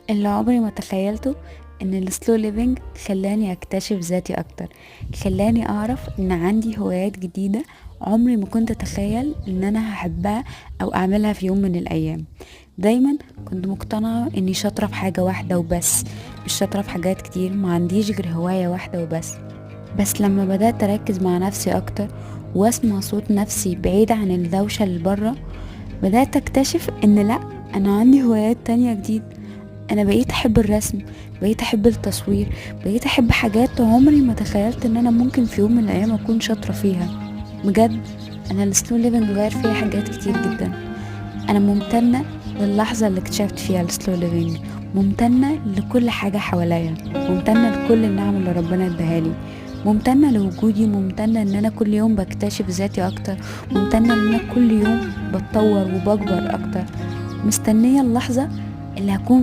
اللي عمري ما تخيلته ان السلو ليفينج خلاني اكتشف ذاتي اكتر، خلاني اعرف ان عندي هوايات جديدة عمري ما كنت اتخيل ان انا هحبها او اعملها في يوم من الايام. دايما كنت مقتنعة اني شاطرة في حاجة واحدة وبس، مش شاطرة في حاجات كتير، ما عنديش غير هواية واحدة وبس. بس لما بدأت اركز مع نفسي اكتر واسمع صوت نفسي بعيد عن الدوشة اللي بره، بدأت اكتشف ان لا، انا عندي هوايات تانية جديد. انا بقيت احب الرسم، بقيت احب التصوير، بقيت احب حاجات عمري ما تخيلت ان انا ممكن في يوم من الايام اكون شاطرة فيها. بجد انا السلو ليفنج غير فيها حاجات كتير جدا. انا ممتنة للحظة اللي اكتشفت فيها السلو ليفنج، ممتنة لكل حاجة حواليا، ممتنة لكل النعم اللي ربنا اداهالي، ممتنة لوجودي، ممتنة ان انا كل يوم بكتشف ذاتي اكتر، ممتنة ان انا كل يوم بتطور وبكبر اكتر، مستنية اللحظة اللي هكون